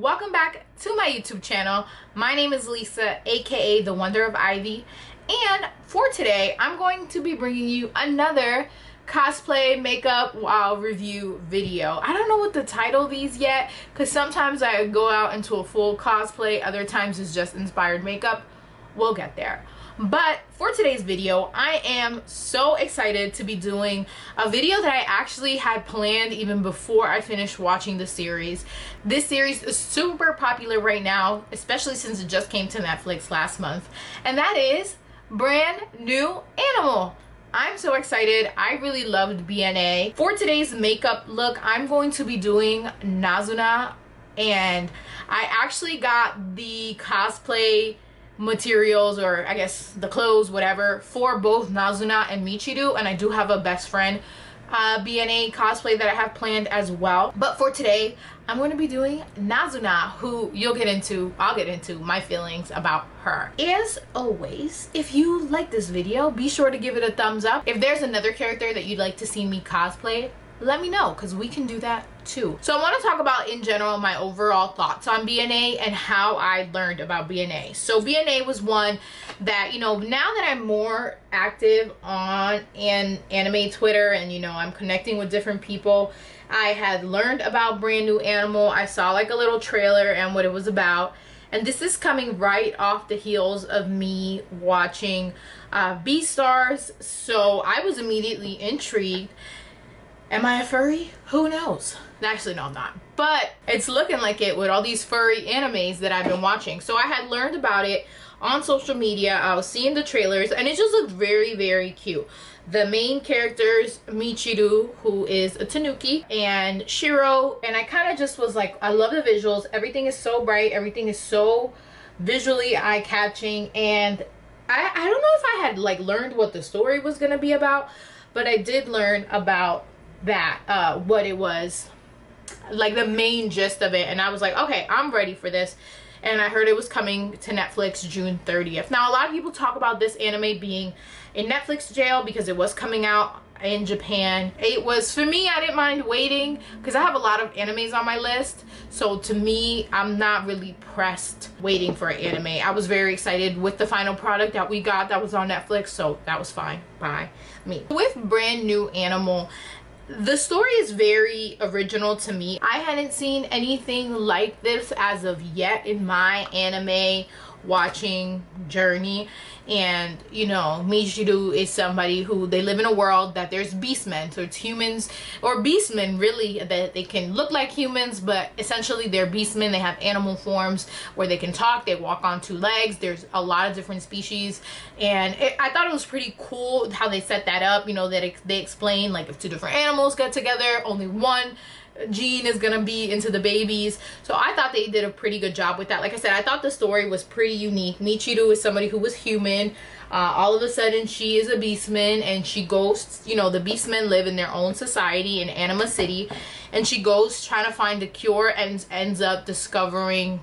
welcome back to my YouTube channel. My name is Lisa, aka the Wonder of Ivy, and for today I'm going to be bringing you another cosplay makeup wow review video. I don't know what to title these yet because sometimes I go out into a full cosplay, other times it's just inspired makeup. We'll get there. But for today's video, I am so excited to be doing a video that I actually had planned even before I finished watching the series. This series is super popular right now, especially since it just came to Netflix last month, and that is Brand New Animal. I'm so excited. I really loved BNA. For today's makeup look, I'm going to be doing Nazuna, and I actually got the cosplay materials, or I guess the clothes, whatever, for both Nazuna and Michiru, and I do have a best friend BNA cosplay that I have planned as well. But for today, I'm going to be doing Nazuna, who I'll get into my feelings about her. As always, if you like this video, be sure to give it a thumbs up. If there's another character that you'd like to see me cosplay, let me know, because we can do that too. So I want to talk about in general my overall thoughts on BNA and how I learned about BNA. So BNA was one that, you know, now that I'm more active on anime Twitter and, you know, I'm connecting with different people, I had learned about Brand New Animal. I saw like a little trailer and what it was about. And this is coming right off the heels of me watching Beastars. So I was immediately intrigued. Am I a furry? Who knows? Actually, no, I'm not. But it's looking like it with all these furry animes that I've been watching. So I had learned about it on social media. I was seeing the trailers and it just looked very, very cute. The main characters, Michiru, who is a tanuki, and Shiro, and I kind of just was like, I love the visuals. Everything is so bright. Everything is so visually eye-catching. And I don't know if I had like learned what the story was going to be about, but I did learn about that, what it was, like the main gist of it, and I was like, okay, I'm ready for this. And I heard it was coming to Netflix June 30th. Now a lot of people talk about this anime being in Netflix jail because it was coming out in Japan. It was, for me, I didn't mind waiting because I have a lot of animes on my list, so to me, I'm not really pressed waiting for an anime. I was very excited with the final product that we got that was on Netflix, so that was fine by me. With Brand New Animal, the story is very original to me. I hadn't seen anything like this as of yet in my anime watching journey. And you know, Michiru is somebody who, they live in a world that there's beastmen, so it's humans or beastmen really, that they can look like humans, but essentially they're beastmen. They have animal forms where they can talk, they walk on two legs. There's a lot of different species, and I thought it was pretty cool how they set that up, you know, that they explain like if two different animals get together, only one gene is gonna be into the babies. So I thought they did a pretty good job with that. Like I said, I thought the story was pretty unique. Michiru is somebody who was human. All of a sudden she is a beastman, and she goes, you know, the beastmen live in their own society in Anima City, and she goes trying to find a cure and ends up discovering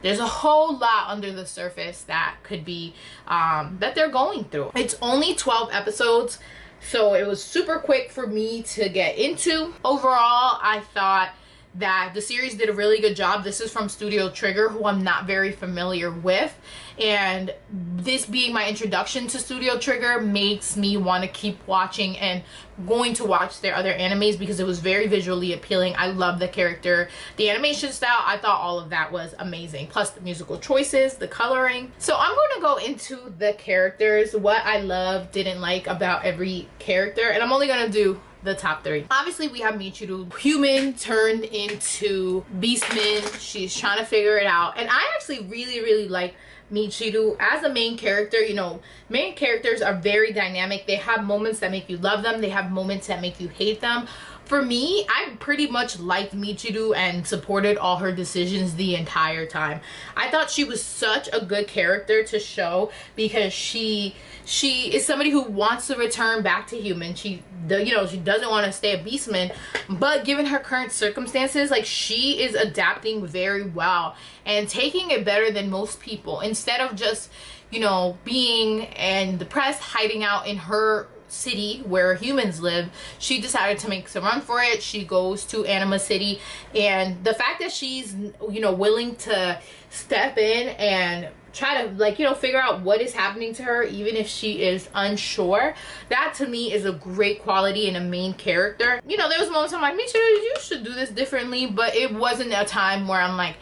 there's a whole lot under the surface that could be that they're going through. It's only 12 episodes, so it was super quick for me to get into. Overall, I thought that the series did a really good job. This is from Studio Trigger, who I'm not very familiar with, and this being my introduction to Studio Trigger makes me want to keep watching and going to watch their other animes because it was very visually appealing. I love the character, the animation style. I thought all of that was amazing, plus the musical choices, the coloring. So I'm going to go into the characters, what I love, didn't like about every character, and I'm only going to do the top 3. Obviously we have Michiru, human turned into beastman. She's trying to figure it out, and I actually really like Michiru as a main character. You know, main characters are very dynamic. They have moments that make you love them, they have moments that make you hate them. For me, I pretty much liked Michiru and supported all her decisions the entire time. I thought she was such a good character to show because she is somebody who wants to return back to human. She doesn't want to stay a beastman, but given her current circumstances, like, she is adapting very well and taking it better than most people. Instead of just, you know, being and depressed, hiding out in her city where humans live. She decided to make some run for it. She goes to Anima City, and the fact that she's, you know, willing to step in and try to, like, you know, figure out what is happening to her even if she is unsure, that to me is a great quality in a main character. You know, there was moments I'm like, Michiru, you should do this differently, but it wasn't a time where I'm like,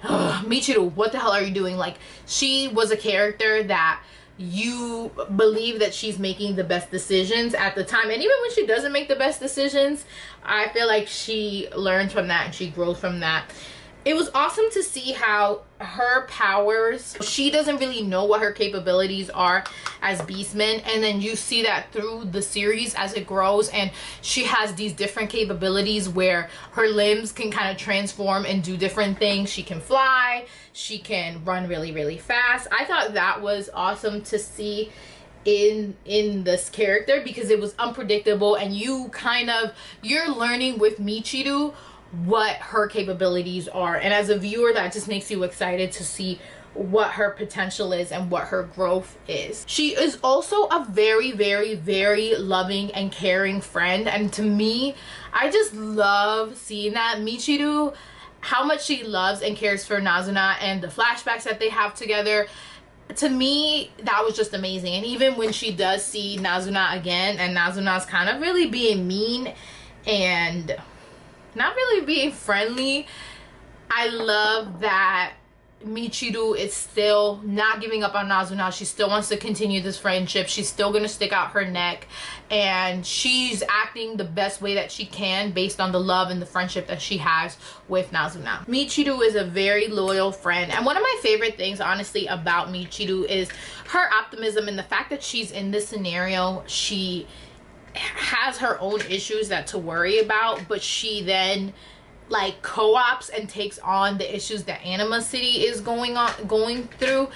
Michiru, what the hell are you doing? Like, she was a character that you believe that she's making the best decisions at the time, and even when she doesn't make the best decisions, I feel like she learns from that and she grows from that. It was awesome to see how her powers, she doesn't really know what her capabilities are as Beastman, and then you see that through the series as it grows, and she has these different capabilities where her limbs can kind of transform and do different things. She can fly, she can run really, really fast. I thought that was awesome to see in this character, because it was unpredictable, and you're learning with Michiru what her capabilities are, and as a viewer that just makes you excited to see what her potential is and what her growth is. She is also a very, very, very loving and caring friend, and to me, I just love seeing that. Michiru, how much she loves and cares for Nazuna, and the flashbacks that they have together, to me that was just amazing. And even when she does see Nazuna again, and Nazuna's kind of really being mean and not really being friendly, I love that Michiru is still not giving up on Nazuna. She still wants to continue this friendship. She's still gonna stick out her neck, and she's acting the best way that she can based on the love and the friendship that she has with Nazuna. Michiru is a very loyal friend, and one of my favorite things honestly about Michiru is her optimism and the fact that she's in this scenario. She has her own issues that to worry about, but she then like co-ops and takes on the issues that Anima City is going through,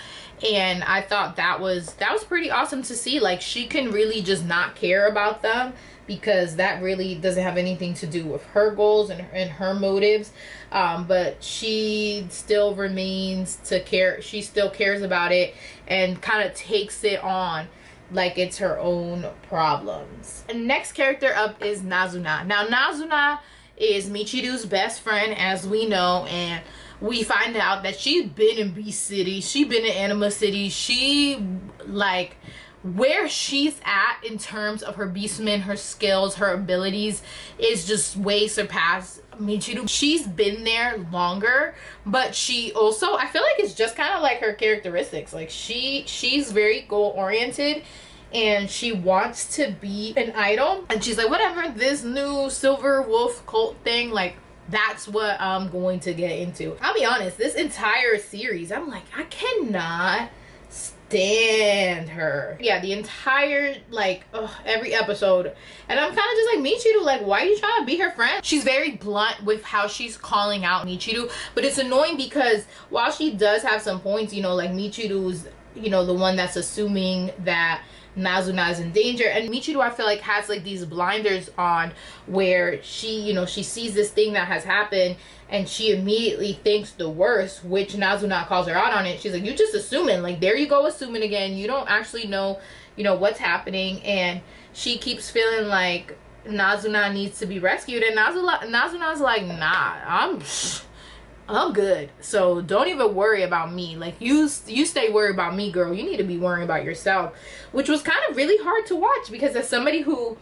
and I thought that was pretty awesome to see. Like, she can really just not care about them, because that really doesn't have anything to do with her goals and her motives, but she still remains to care. She still cares about it and kind of takes it on like it's her own problems. And next character up is Nazuna. Now Nazuna is Michiru's best friend, as we know, and we find out that she's been in Beast City, she's been in Anima City. She, like, where she's at in terms of her Beastman, her skills, her abilities is just way surpassed Michiru. She's been there longer, but she also, I feel like it's just kind of like her characteristics. Like, she's very goal oriented, and she wants to be an idol, and she's like, whatever, this new silver wolf cult thing, like, that's what I'm going to get into. I'll be honest, this entire series, I'm like, I cannot stand her. Yeah, the entire, like, every episode, and I'm kind of just like, Michiru, like, why are you trying to be her friend? She's very blunt with how she's calling out Michiru, but it's annoying because while she does have some points, you know, like Michiru's, you know, the one that's assuming that Nazuna is in danger, and Michiru, I feel like, has like these blinders on where she, you know, she sees this thing that has happened and she immediately thinks the worst, which Nazuna calls her out on it. She's like, you just assuming, like, there you go, assuming again, you don't actually know, you know, what's happening. And she keeps feeling like Nazuna needs to be rescued, and Nazuna's like, nah, I'm good, so don't even worry about me. Like, you stay worried about me, girl. You need to be worrying about yourself, which was kind of really hard to watch, because as somebody who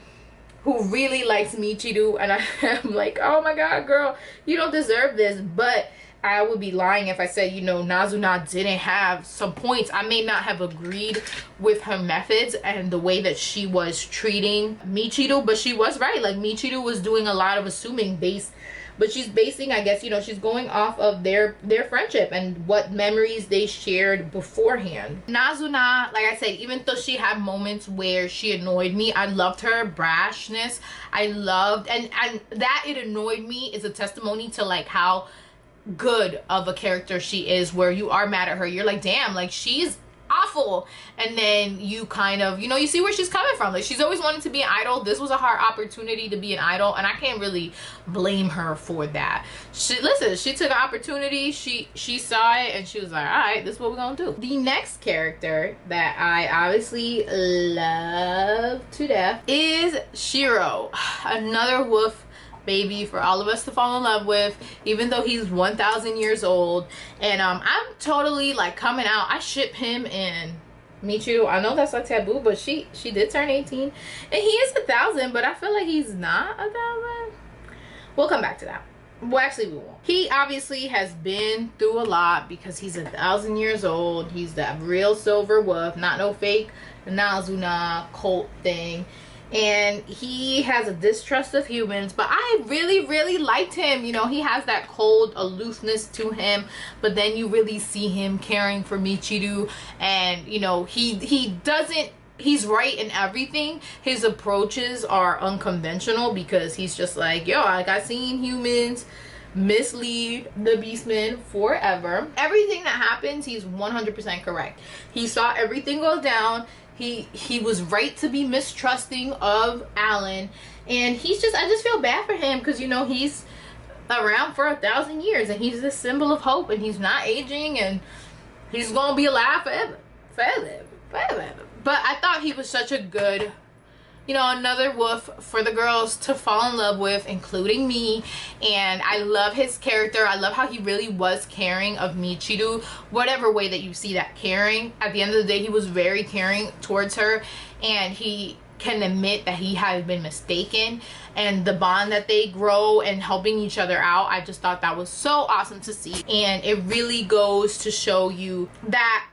really likes Michiru, and I'm like, oh my god, girl, you don't deserve this. But I would be lying if I said, you know, Nazuna didn't have some points. I may not have agreed with her methods and the way that she was treating Michiru, but she was right. Like, Michiru was doing a lot of assuming but she's basing, I guess, you know, she's going off of their friendship and what memories they shared beforehand. Nazuna, like I said, even though she had moments where she annoyed me, I loved her brashness. I loved, and that it annoyed me is a testimony to, like, how good of a character she is, where you are mad at her. You're like, damn, like, she's awful. And then you kind of, you know, you see where she's coming from. Like, she's always wanted to be an idol. This was a hard opportunity to be an idol, and I can't really blame her for that. Listen, she took an opportunity, she saw it, and she was like, all right, this is what we're gonna do. The next character that I obviously love to death is Shiro. Another wolf baby for all of us to fall in love with, even though he's 1,000 years old. And I'm totally like coming out. I ship him and Michiru. I know that's like taboo, but she did turn 18, and he is 1,000, but I feel like he's not 1,000. We'll come back to that. Well, actually we won't. He obviously has been through a lot because he's 1,000 years old. He's that real silver wolf, not no fake Nazuna cult thing. And he has a distrust of humans, but I really liked him. You know, he has that cold aloofness to him, but then you really see him caring for Michiru, and you know, he's right in everything. His approaches are unconventional because he's just like, yo, like, I seen humans mislead the Beastman forever. Everything that happens, he's 100% correct. He saw everything go down. He was right to be mistrusting of Alan, and I just feel bad for him because, you know, he's around for 1,000 years, and he's a symbol of hope, and he's not aging, and he's gonna be alive forever. But I thought he was such a good, you know, another wolf for the girls to fall in love with, including me. And I love his character. I love how he really was caring of Michiru, whatever way that you see that caring. At the end of the day, he was very caring towards her, and he can admit that he has been mistaken, and the bond that they grow and helping each other out, I just thought that was so awesome to see. And it really goes to show you that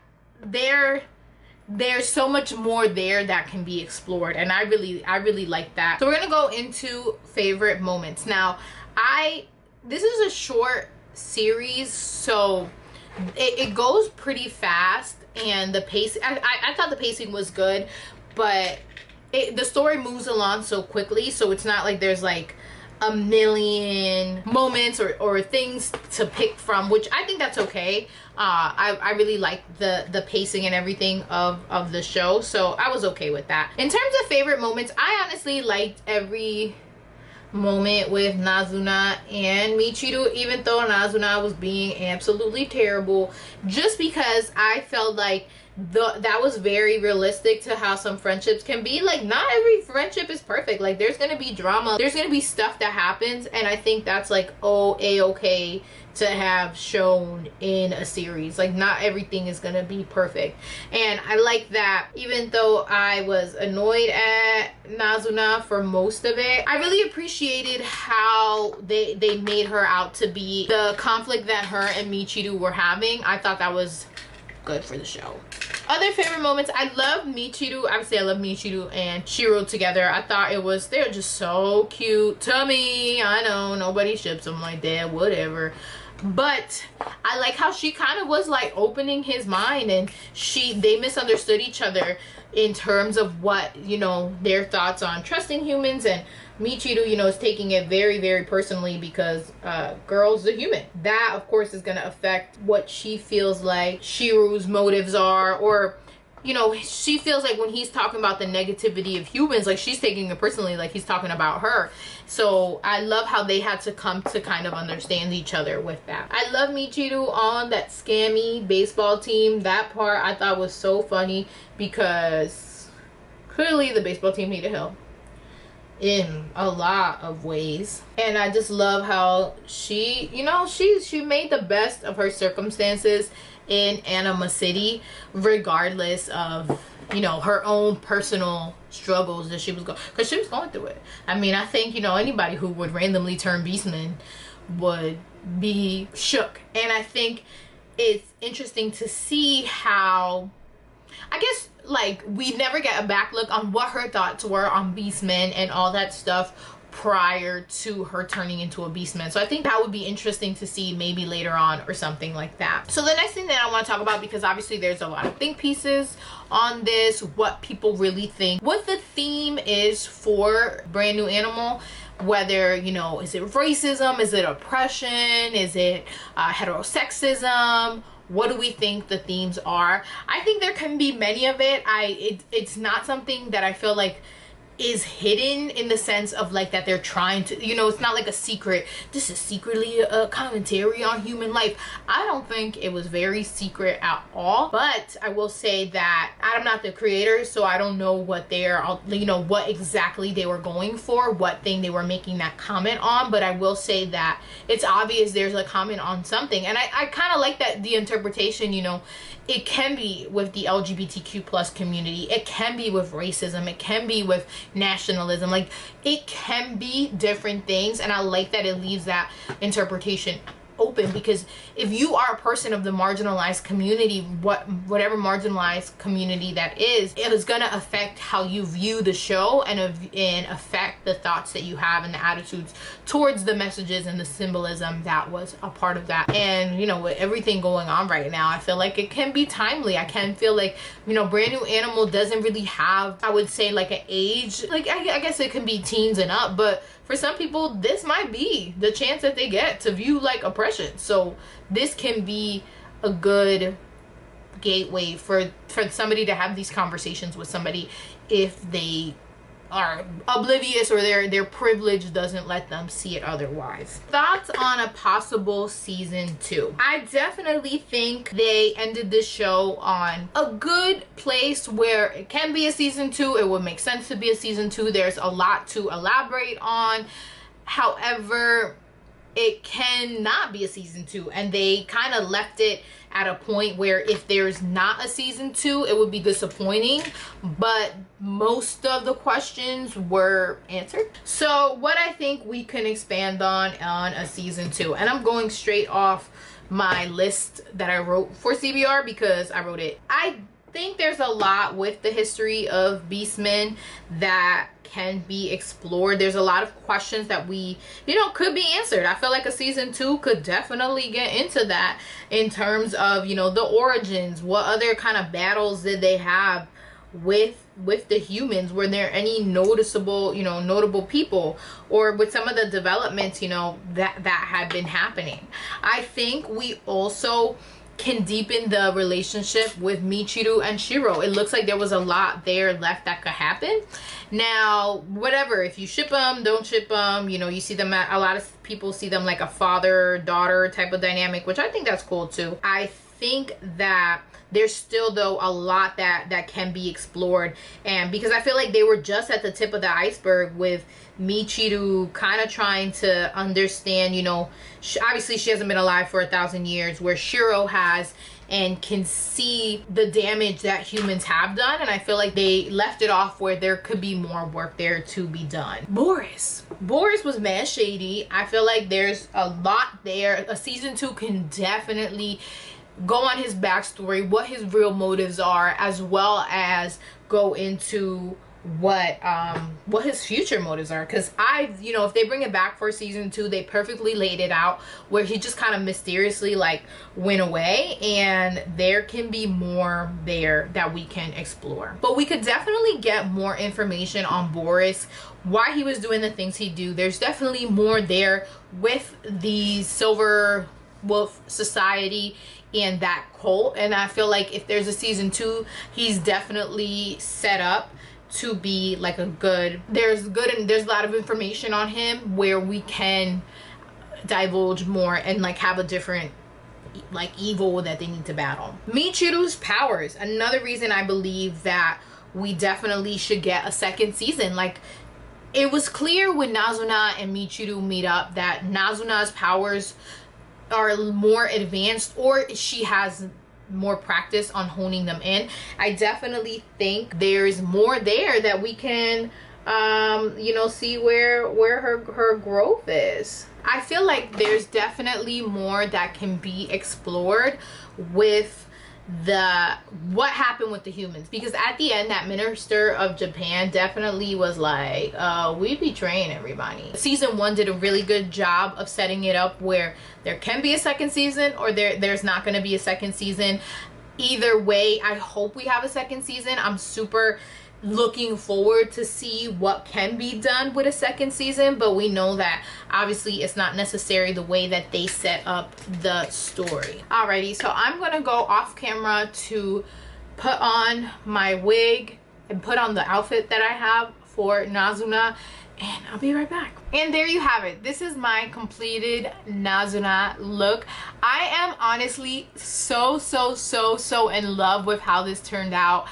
there's so much more there that can be explored, and I really like that. So we're gonna go into favorite moments. Now, this is a short series, so it goes pretty fast, and the pace, I thought the pacing was good, but the story moves along so quickly, so it's not like there's like a million moments or things to pick from, which I think that's okay. I really like the pacing and everything of the show, so I was okay with that. In terms of favorite moments, I honestly liked every moment with Nazuna and Michiru, even though Nazuna was being absolutely terrible, just because I felt like that was very realistic to how some friendships can be. Like, not every friendship is perfect. Like, there's gonna be drama, there's gonna be stuff that happens, and I think that's like a-okay to have shown in a series. Like, not everything is gonna be perfect, and I like that. Even though I was annoyed at Nazuna for most of it, I really appreciated how they made her out to be. The conflict that her and Michiru were having, I thought that was good for the show. Other favorite moments, I love Michiru. Obviously, I love Michiru and Shiro together. I thought they're just so cute to me. I know nobody ships them like that, whatever. But I like how she kind of was like opening his mind, and they misunderstood each other in terms of what, you know, their thoughts on trusting humans, and Michiru, you know, is taking it very personally because girls are human. That, of course, is going to affect what she feels like Shiro's motives are, or, you know, she feels like when he's talking about the negativity of humans, like, she's taking it personally, like he's talking about her. So I love how they had to come to kind of understand each other with that. I love Michiru on that scammy baseball team. That part I thought was so funny because clearly the baseball team needed help in a lot of ways, and I just love how she, you know, she made the best of her circumstances in Anima City, regardless of, you know, her own personal struggles that she was going, because she was going through it. I mean, I think, you know, anybody who would randomly turn Beastman would be shook, and I think it's interesting to see how, I guess, like, we never get a back look on what her thoughts were on Beastman and all that stuff prior to her turning into a Beastman. So I think that would be interesting to see maybe later on or something like that. So the next thing that I want to talk about, because obviously there's a lot of think pieces on this, what people really think, what the theme is for Brand New Animal. Whether, you know, is it racism, is it oppression, is it heterosexism, what do we think the themes are? I think there can be many of it. It's not something that I feel like is hidden in the sense of like that they're trying to, you know, it's not like a secret, this is secretly a commentary on human life. I don't think it was very secret at all, but I will say that I'm not the creator, so I don't know what they're, you know, what exactly they were going for, what thing they were making that comment on, but I will say that it's obvious there's a comment on something. And I kind of like that the interpretation, you know, it can be with the LGBTQ plus community, it can be with racism, it can be with nationalism, like it can be different things, and I like that it leaves that interpretation open, because if you are a person of the marginalized community, whatever marginalized community that is, it is going to affect how you view the show and affect the thoughts that you have and the attitudes towards the messages and the symbolism that was a part of that. And you know, with everything going on right now, I feel like it can be timely. I can feel like, you know, Brand New Animal doesn't really have, I would say, like an age, like I guess it can be teens and up, but for some people this might be the chance that they get to view like oppression. So this can be a good gateway for somebody to have these conversations with somebody if they are oblivious or their privilege doesn't let them see it otherwise. Thoughts on a possible season 2? I definitely think they ended this show on a good place where it can be a season 2. It would make sense to be a season 2. There's a lot to elaborate on. However, it cannot be a season 2, and they kind of left it at a point where if there's not a season 2, it would be disappointing, but most of the questions were answered. So what I think we can expand on a season 2, and I'm going straight off my list that I wrote for CBR because I wrote it. I think there's a lot with the history of Beastman that can be explored. There's a lot of questions that we, you know, could be answered. I feel like a season 2 could definitely get into that in terms of, you know, the origins. What other kind of battles did they have with the humans? Were there any noticeable, you know, notable people, or with some of the developments, you know, that had been happening? I think we also can deepen the relationship with Michiru and Shiro. It looks like there was a lot there left that could happen. Now, whatever, if you ship them, don't ship them, you know, you see them at, a lot of people see them like a father-daughter type of dynamic, which I think that's cool too. I think that there's still though a lot that can be explored, and because I feel like they were just at the tip of the iceberg with Michiru kind of trying to understand, you know, obviously she hasn't been alive for 1,000 years, where Shiro has, and can see the damage that humans have done, and I feel like they left it off where there could be more work there to be done. Boris was mad shady. I feel like there's a lot there. A season 2 can definitely go on his backstory, what his real motives are, as well as go into what his future motives are, because you know, if they bring it back for season 2, they perfectly laid it out where he just kind of mysteriously like went away, and there can be more there that we can explore. But we could definitely get more information on Boris, why he was doing the things he do. There's definitely more there with the Silver Wolf Society and that cult, and I feel like if there's a season 2, he's definitely set up to be like a good, there's a lot of information on him where we can divulge more and like have a different like evil that they need to battle. Michiru's powers, another reason I believe that we definitely should get a second season. Like, it was clear when Nazuna and Michiru meet up that Nazuna's powers are more advanced, or she has more practice on honing them in. I definitely think there's more there that we can you know, see where her growth is. I feel like there's definitely more that can be explored with what happened with the humans, because at the end that minister of Japan definitely was like, we betraying everybody. Season 1 did a really good job of setting it up where there can be a second season, or there's not going to be a second season. Either way, I hope we have a second season. I'm super looking forward to see what can be done with a second season, but we know that obviously it's not necessary the way that they set up the story. Alrighty, so I'm gonna go off camera to put on my wig and put on the outfit that I have for Nazuna, and I'll be right back. And there you have it. This is my completed Nazuna look. I am honestly so in love with how this turned out.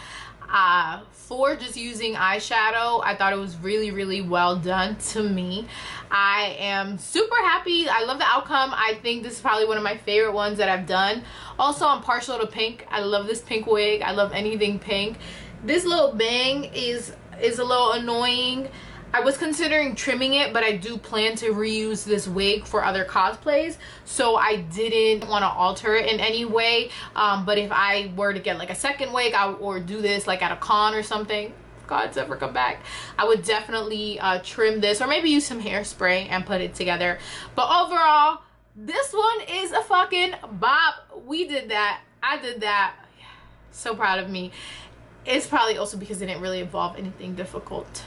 For just using eyeshadow, I thought it was really well done to me. I am super happy. I love the outcome. I think this is probably one of my favorite ones that I've done. Also, I'm partial to pink. I love this pink wig. I love anything pink. This little bang is a little annoying. I was considering trimming it, but I do plan to reuse this wig for other cosplays, so I didn't want to alter it in any way. But if I were to get like a second wig or do this like at a con or something, if God's ever come back, I would definitely trim this, or maybe use some hairspray and put it together. But overall, this one is a fucking bop. We did that. I did that. So proud of me. It's probably also because it didn't really involve anything difficult.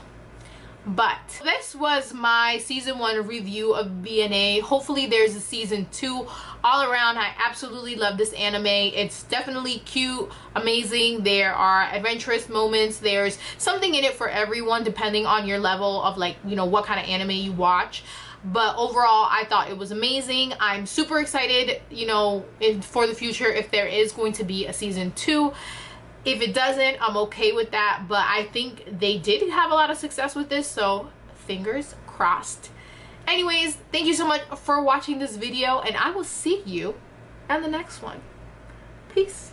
But this was my season 1 review of BNA. Hopefully there's a season 2. All around, I absolutely love this anime. It's definitely cute, amazing. There are adventurous moments. There's something in it for everyone depending on your level of, like, you know, what kind of anime you watch. But overall, I thought it was amazing. I'm super excited, you know, for the future if there is going to be a season 2. If it doesn't, I'm okay with that, but I think they did have a lot of success with this, so fingers crossed. Anyways, thank you so much for watching this video, and I will see you in the next one. Peace.